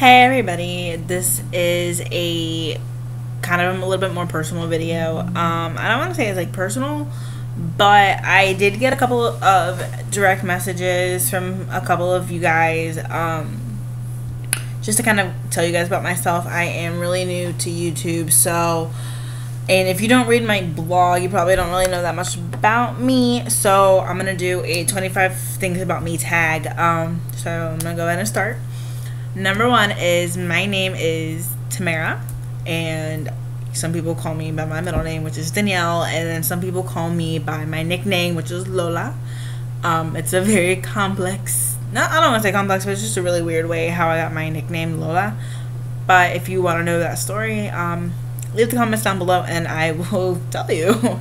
Hey everybody, this is a kind of a little bit more personal video. I don't want to say it's like personal, but I did get a couple of direct messages from a couple of you guys. Just to kind of tell you guys about myself, I am really new to YouTube, so and if you don't read my blog, you probably don't really know that much about me. So I'm gonna do a 25 things about me tag. So I'm gonna go ahead and start. Number one is my name is Tamara, and some people call me by my middle name, which is Danielle, and then some people call me by my nickname, which is Lola. It's a very complex, I don't want to say complex, but it's just a really weird way how I got my nickname Lola. But if you want to know that story, leave the comments down below and I will tell you.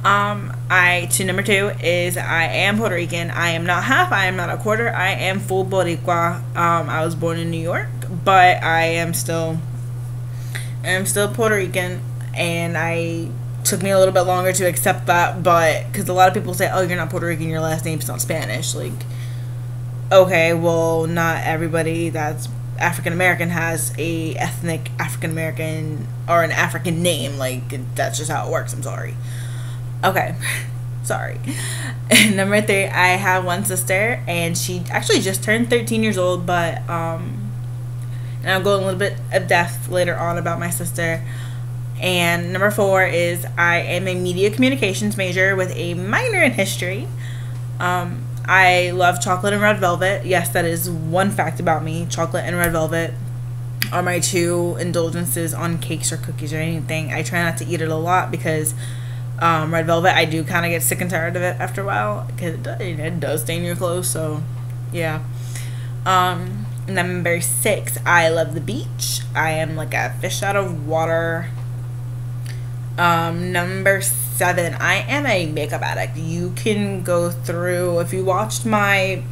Number two is I am Puerto Rican. I am not half, I am not a quarter, I am full Boricua. I was born in New York, but I am still Puerto Rican, and I took me a little bit longer to accept that, but because a lot of people say, oh, you're not Puerto Rican, your last name's not Spanish. Like, okay, well, not everybody that's African American has a ethnic African American or an African name. Like, that's just how it works. I'm sorry. Okay, sorry. Number three, I have one sister, and she actually just turned 13 years old, but and I'll go a little bit of depth later on about my sister. And number four is I am a media communications major with a minor in history. I love chocolate and red velvet. Yes, that is one fact about me. Chocolate and red velvet are my two indulgences on cakes or cookies or anything. I try not to eat it a lot because red velvet, I do kind of get sick and tired of it after a while because it does stain your clothes. So, yeah. Number six, I love the beach. I am like a fish out of water. Number seven, I am a makeup addict. You can go through, if you watched my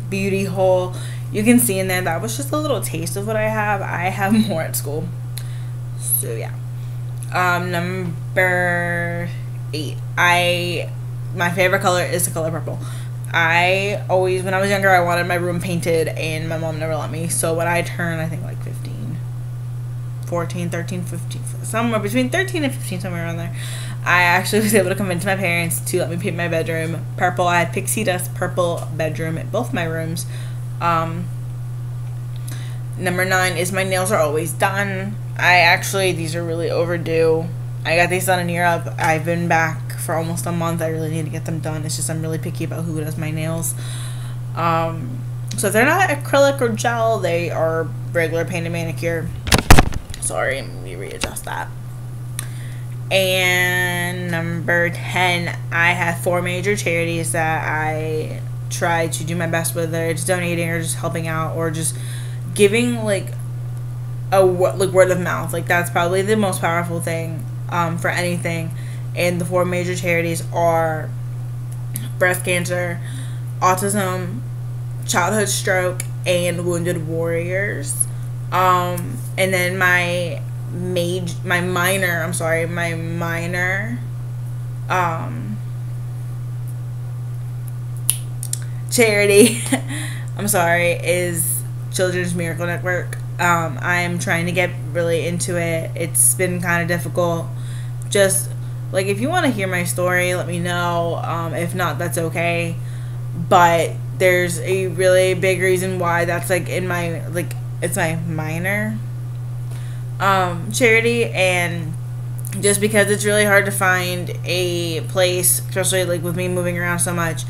beauty haul, you can see in there that was just a little taste of what I have. I have more at school. So yeah. Number eight, my favorite color is the color purple. I always, when I was younger, I wanted my room painted, and my mom never let me. So when I turned, I think like 15, 14, 13, 15, somewhere between 13 and 15, somewhere around there, I actually was able to convince my parents to let me paint my bedroom purple. I had pixie dust purple bedroom at both my rooms. Number nine is my nails are always done. These are really overdue. I got these done in Europe. I've been back for almost a month. I really need to get them done. It's just I'm really picky about who does my nails. So if they're not acrylic or gel, they are regular painted manicure. Sorry, let me readjust that. And number 10, I have 4 major charities that I try to do my best with. Whether it's donating or just helping out or just giving like word of mouth. Like, that's probably the most powerful thing for anything. And the 4 major charities are breast cancer, autism, childhood stroke, and wounded warriors. And then my minor charity is Children's Miracle Network. I'm trying to get really into it. It's been kind of difficult. Just like, if you want to hear my story, let me know. If not, that's okay. But there's a really big reason why that's like in my, like, it's my minor charity, and just because it's really hard to find a place, especially like with me moving around so much,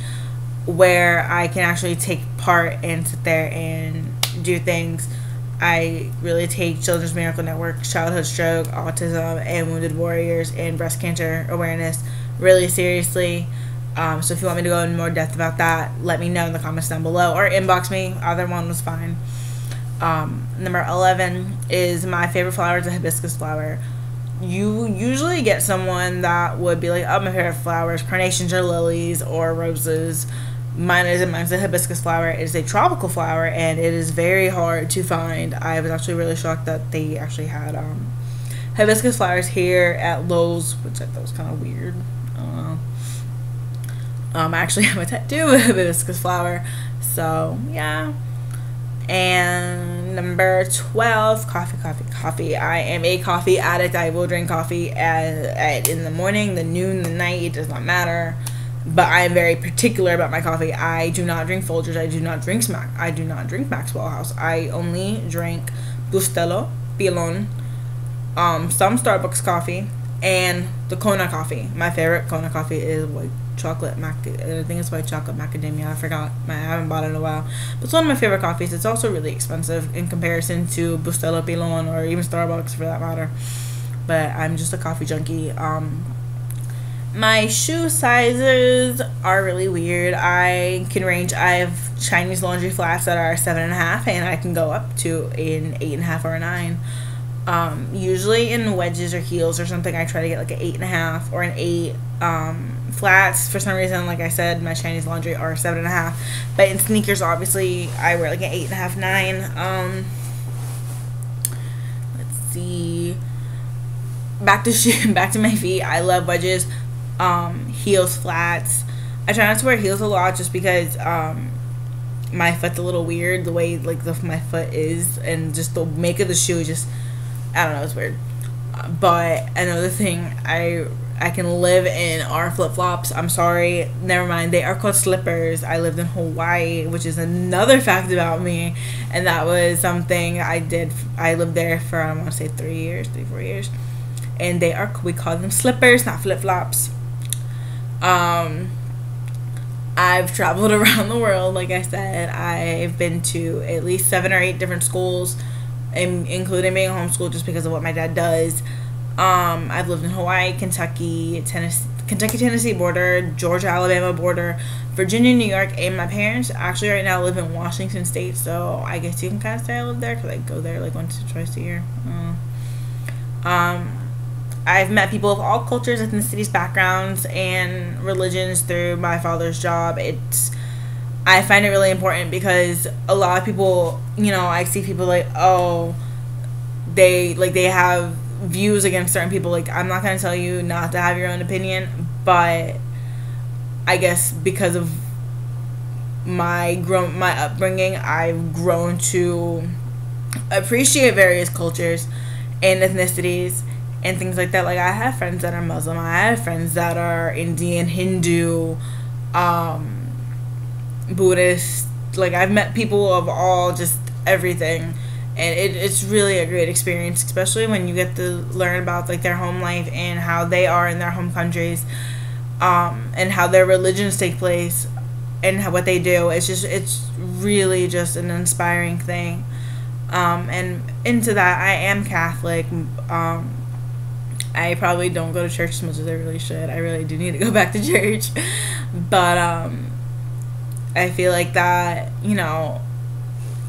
where I can actually take part and sit there and do things. I really take Children's Miracle Network, childhood stroke, autism, and wounded warriors, and breast cancer awareness really seriously. So if you want me to go in more depth about that, let me know in the comments down below or inbox me. Either one was fine. Number 11 is my favorite flower is a hibiscus flower. You usually get someone that would be like, oh, my favorite flowers, carnations or lilies or roses. Mine's a hibiscus flower. It is a tropical flower, and it is very hard to find. I was actually really shocked that they actually had hibiscus flowers here at Lowe's, which I thought was kind of weird. I actually have a tattoo of a hibiscus flower, so yeah. And Number 12, coffee, coffee, coffee. I am a coffee addict. I will drink coffee in the morning, the noon, the night. It does not matter. But I am very particular about my coffee. I do not drink Folgers. I do not drink Smack. I do not drink Maxwell House. I only drink Bustelo, Pilon, some Starbucks coffee, and the Kona coffee. My favorite Kona coffee is white chocolate I think it's white chocolate macadamia. I forgot. I haven't bought it in a while. But it's one of my favorite coffees. It's also really expensive in comparison to Bustelo, Pilon, or even Starbucks for that matter. But I'm just a coffee junkie. My shoe sizes are really weird. I can range. I have Chinese laundry flats that are 7.5, and I can go up to an 8.5 or a 9. Usually in wedges or heels or something, I try to get like an 8.5 or an 8. Flats, for some reason, like I said, my Chinese laundry are 7.5. But in sneakers, obviously, I wear like an 8.5, 9. Let's see. Back to my feet. I love wedges. Heels, flats. I try not to wear heels a lot just because my foot's a little weird, the way like my foot is, and just the make of the shoe just, I don't know, it's weird. But another thing, I can live in are flip-flops. I'm sorry, never mind, they are called slippers. I lived in Hawaii, which is another fact about me, and that was something I did. I lived there for, I want to say 3 years, 4 years, and we call them slippers, not flip-flops. I've traveled around the world. Like I said, I've been to at least 7 or 8 different schools, including being homeschooled just because of what my dad does. I've lived in Hawaii, Kentucky, Tennessee border, Georgia, Alabama border, Virginia, New York, and my parents actually right now live in Washington State, so I guess you can kind of say I live there because I go there like once or twice a year. I've met people of all cultures, ethnicities, backgrounds, and religions through my father's job. I find it really important because a lot of people, I see people like, oh, they have views against certain people. Like, I'm not going to tell you not to have your own opinion, but I guess because of my upbringing, I've grown to appreciate various cultures and ethnicities and things like that. Like, I have friends that are Muslim, I have friends that are Indian, Hindu, Buddhist. Like, I've met people of all, just everything, and it's really a great experience, especially when you get to learn about like their home life and how they are in their home countries, and how their religions take place and what they do. It's really just an inspiring thing. And into that, I am Catholic. I probably don't go to church as much as I really should. I really do need to go back to church. But I feel like that,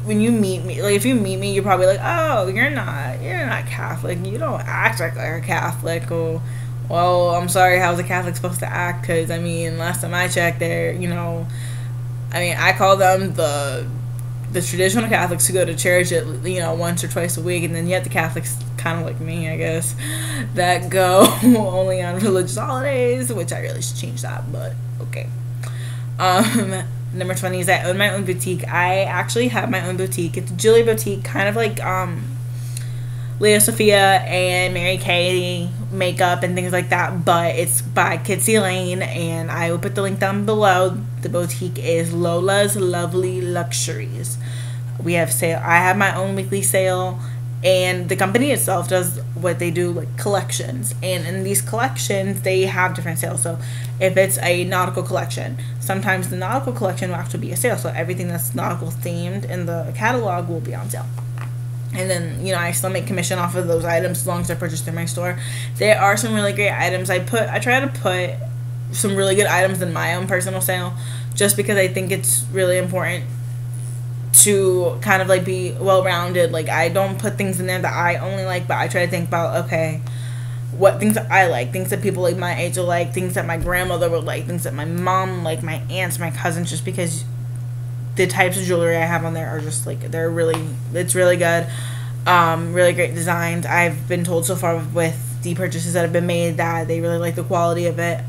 when you meet me, like if you meet me, you're probably like, oh, you're not Catholic. You don't act like a Catholic. Or, well, I'm sorry, how's a Catholic supposed to act? Because, last time I checked, I call them the traditional Catholics who go to church at once or twice a week, and then you have the Catholics kind of like me, I guess, that go only on religious holidays, which I really should change that, but okay. Number 20 is I own my own boutique. I actually have my own boutique. It's a jewelry boutique, kind of like Leo Sophia and Mary Kay makeup and things like that, but it's by Kitsy Lane, and I will put the link down below. The boutique is Lola's Lovely Luxuries. We have sale. I have my own weekly sale, and the company itself does what they do, like collections, and in these collections they have different sales. So if it's a nautical collection, sometimes the nautical collection will actually be a sale, so everything that's nautical themed in the catalog will be on sale. And then, I still make commission off of those items as long as they're purchased through my store. There are some really great items. I try to put some really good items in my own personal sale, just because I think it's really important to kind of like be well-rounded. Like, I don't put things in there that I only like, but I try to think about, okay, what things that I like, things that people like my age will like, things that my grandmother would like, things that my mom like, my aunts, my cousins, just because the types of jewelry I have on there are just like, it's really good. Really great designs. I've been told so far with the purchases that have been made that they really like the quality of it.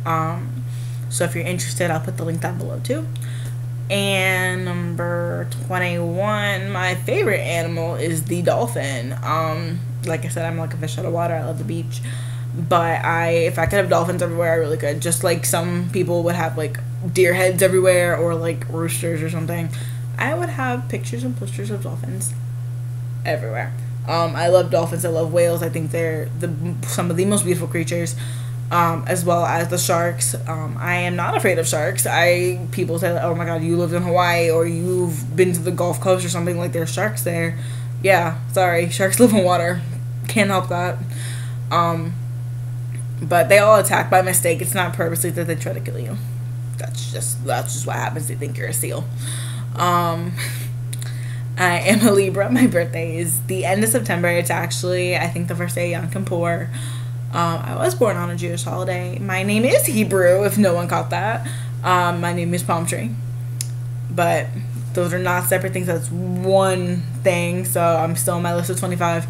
So if you're interested, I'll put the link down below too. And number 21, my favorite animal is the dolphin. Like I said, I'm like a fish out of water. I love the beach. But if I could have dolphins everywhere, I really could. Just like some people would have like deer heads everywhere or like roosters or something. I would have pictures and posters of dolphins everywhere. I love dolphins. I love whales. I think they're some of the most beautiful creatures. As well as the sharks. I am not afraid of sharks. People say, "Oh my God, you lived in Hawaii or you've been to the Gulf Coast or something, like there's sharks there." Yeah, sorry, sharks live in water. Can't help that. But they all attack by mistake. It's not purposely that they try to kill you. That's just what happens. They think you're a seal. I am a Libra. My birthday is the end of September. It's actually, I think, the first day of Yom Kippur. I was born on a Jewish holiday. My name is Hebrew, if no one caught that. My name is Palm Tree. But those are not separate things. That's one thing. So I'm still on my list of 25.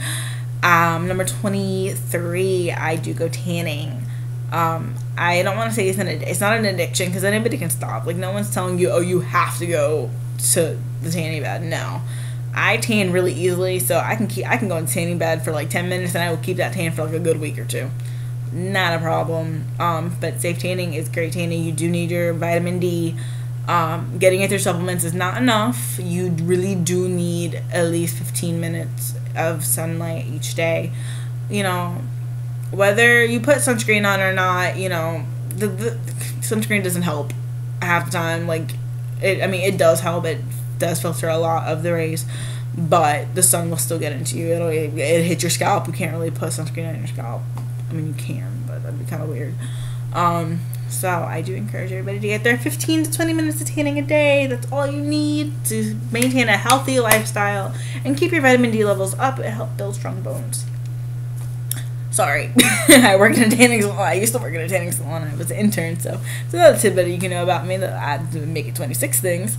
Number 23, I do go tanning. I don't want to say it's not an addiction because anybody can stop. Like, no one's telling you, oh, you have to go to the tanning bed. No. I tan really easily, so I can go in the tanning bed for like 10 minutes and I will keep that tan for like a good week or two. Not a problem. But safe tanning is great tanning. You do need your vitamin D. Getting it through supplements is not enough. You really do need at least 15 minutes of sunlight each day. You know, whether you put sunscreen on or not, you know, the sunscreen doesn't help half the time. Like, it does help. It does filter a lot of the rays, but the sun will still get into you. It hit your scalp. You can't really put sunscreen on your scalp. I mean, you can, but that'd be kind of weird. So I do encourage everybody to get their 15 to 20 minutes of tanning a day. That's all you need to maintain a healthy lifestyle and keep your vitamin D levels up. It helps build strong bones. Sorry. I work in a tanning salon. I used to work in a tanning salon. I was an intern, so it's another tidbit you can know about me that I make it 26 things.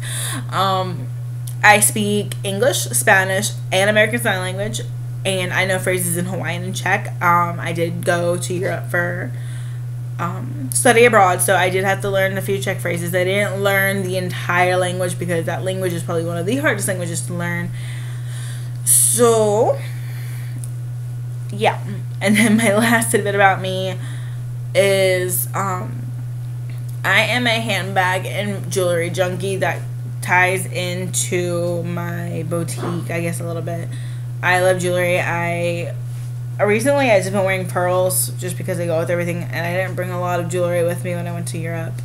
I speak English, Spanish, and American Sign Language, and I know phrases in Hawaiian and Czech. I did go to Europe for study abroad, so I did have to learn a few Czech phrases. I didn't learn the entire language because that language is probably one of the hardest languages to learn. So, yeah. And then my last tidbit about me is I am a handbag and jewelry junkie. That ties into my boutique, I guess, a little bit. I love jewelry. Recently I just been wearing pearls just because they go with everything, and I didn't bring a lot of jewelry with me when I went to Europe.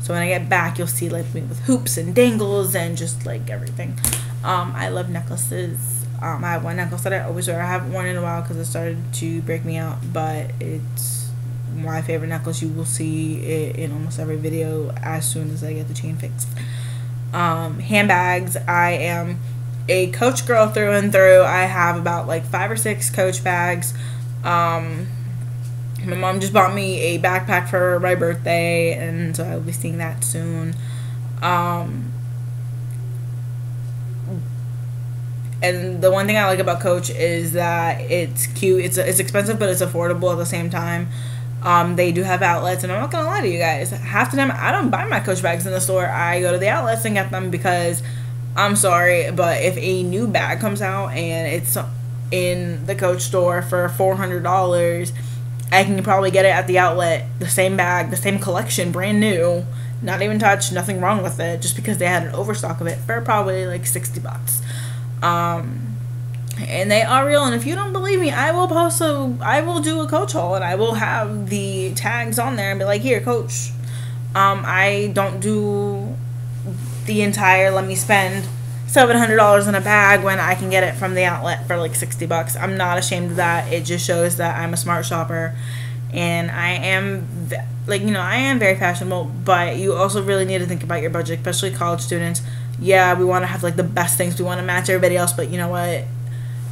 So when I get back, you'll see like me with hoops and dangles and just like everything. I love necklaces. I have one necklace that I always wear. I haven't worn it in a while because it started to break me out, but it's my favorite necklace. You will see it in almost every video as soon as I get the chain fixed. Handbags. I am a Coach girl through and through. I have about like 5 or 6 Coach bags. My mom just bought me a backpack for my birthday, and so I'll be seeing that soon. And the one thing I like about Coach is that it's cute. It's expensive, but it's affordable at the same time. They do have outlets, and I'm not gonna lie to you guys. Half the time, I don't buy my Coach bags in the store. I go to the outlets and get them because, I'm sorry, but if a new bag comes out and it's in the Coach store for $400, I can probably get it at the outlet, the same bag, the same collection, brand new, not even touched, nothing wrong with it, just because they had an overstock of it for probably like $60. And they are real, and if you don't believe me, I will do a Coach haul, and I will have the tags on there and be like, here, Coach. I don't do the entire, let me spend $700 in a bag when I can get it from the outlet for like $60. I'm not ashamed of that. It just shows that I'm a smart shopper, and I am I am very fashionable, but you also really need to think about your budget, especially college students. Yeah, we want to have like the best things. We want to match everybody else, but you know what?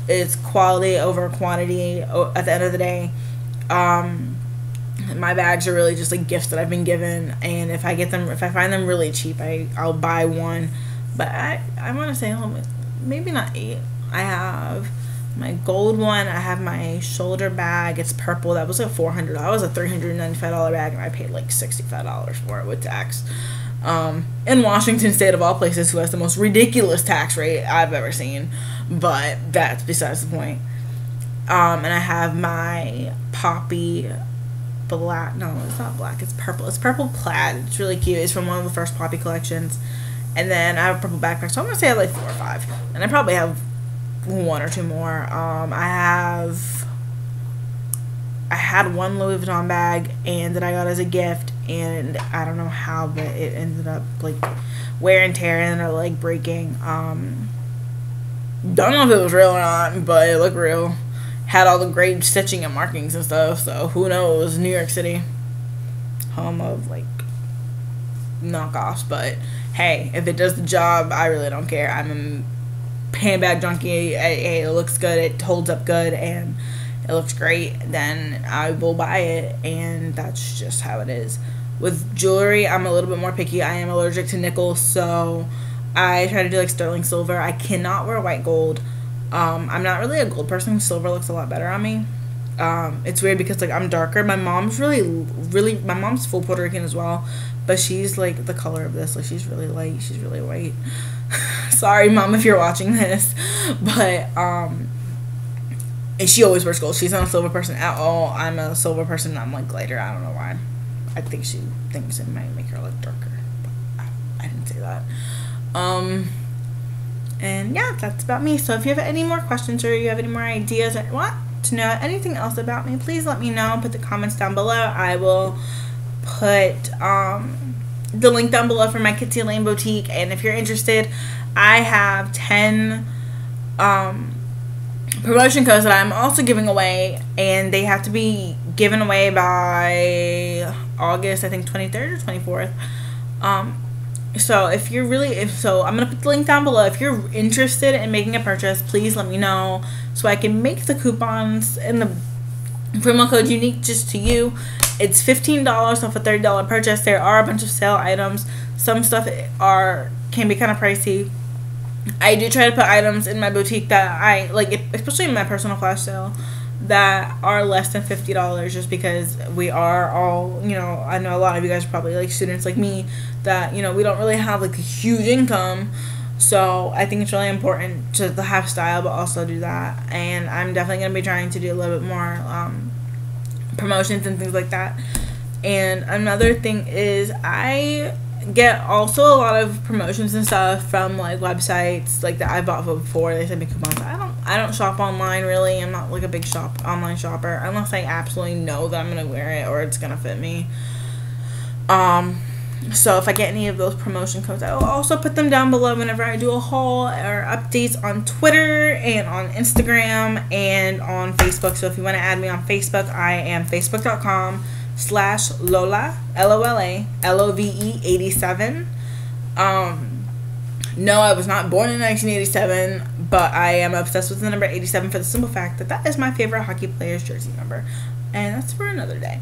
It's quality over quantity at the end of the day. My bags are really just like gifts that I've been given, and if I find them really cheap, I'll buy one. But I want to say maybe not 8. I have my gold one. I have my shoulder bag. It's purple. That was $400. That was a $395 bag, and I paid like $65 for it with tax. in Washington State of all places, who has the most ridiculous tax rate I've ever seen. But that's besides the point. And I have my poppy black. No, it's not black. It's purple. It's purple plaid. It's really cute. It's from one of the first poppy collections. And then I have a purple backpack. So I'm gonna say I have like 4 or 5. And I probably have 1 or 2 more. I had one Louis Vuitton bag and that I got as a gift, and I don't know how, but it ended up like wear and tear and like breaking. Don't know if it was real or not, but it looked real. Had all the great stitching and markings and stuff, so who knows. New York City, home of like knockoffs, but hey, if it does the job, I really don't care. I'm a handbag junkie. Hey, it looks good, it holds up good, and it looks great, then I will buy it, and that's just how it is. With jewelry, I'm a little bit more picky. I am allergic to nickel, so I try to do like sterling silver. I cannot wear white gold. I'm not really a gold person. Silver looks a lot better on me. It's weird because like I'm darker. My mom's my mom's full Puerto Rican as well, but she's like the color of this. Like she's really light. She's really white. Sorry, Mom, if you're watching this, but and she always wears gold. She's not a silver person at all. I'm a silver person. I'm like lighter. I don't know why. I think she thinks it might make her look darker, but I didn't say that. And yeah, that's about me. So if you have any more questions or you have any more ideas or want to know anything else about me, please let me know. Put the comments down below. I will put the link down below for my Kitsy Lane boutique. And if you're interested, I have 10 promotion codes that I'm also giving away, and they have to be given away by August, I think 23rd or 24th. So if you're I'm gonna put the link down below. If you're interested in making a purchase, please let me know so I can make the coupons and the promo code unique just to you. It's $15 off a $30 purchase. There are a bunch of sale items. Some stuff can be kind of pricey. I do try to put items in my boutique that I like, especially in my personal flash sale, that are less than $50, just because we are all, I know a lot of you guys are probably like students like me that, we don't really have like a huge income. So I think it's really important to have style, but also do that. And I'm definitely going to be trying to do a little bit more promotions and things like that. And another thing is I get also a lot of promotions and stuff from like websites like that I bought before. They send me coupons. I don't shop online really. I'm not like a big online shopper unless I absolutely know that I'm gonna wear it or it's gonna fit me. So if I get any of those promotion codes, I will also put them down below whenever I do a haul or updates on Twitter and on Instagram and on Facebook. So if you want to add me on Facebook, I am facebook.com/Lola, Lola, LOVE 87. No, I was not born in 1987, but I am obsessed with the number 87 for the simple fact that is my favorite hockey player's jersey number. And that's for another day.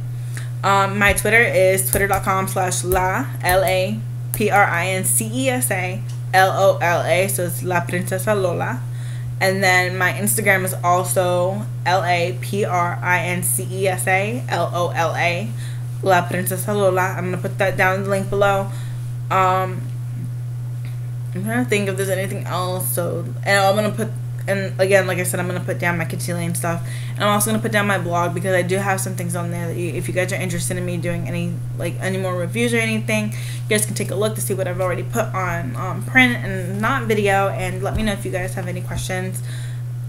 My Twitter is twitter.com/La, LAPRINCESA LOLA, so it's La Princesa Lola. And then my Instagram is also LAPRINCESA LOLA, La Princesa Lola. I'm gonna put that down in the link below. I'm trying to think if there's anything else. So, and I'm gonna put, and again, like I said, I'm gonna put down my Kitsy Lane stuff, and I'm also gonna put down my blog because I do have some things on there that if you guys are interested in me doing any more reviews or anything, you guys can take a look to see what I've already put on print and not video, and let me know if you guys have any questions,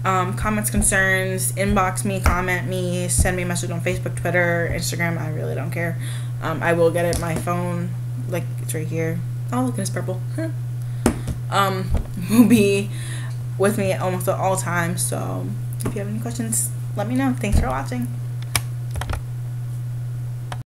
comments, concerns. Inbox me, comment me, send me a message on Facebook, Twitter, Instagram. I really don't care. I will get it. My phone, like, it's right here. Oh, look, it's purple. Will be with me almost at all times. So if you have any questions, let me know. Thanks for watching.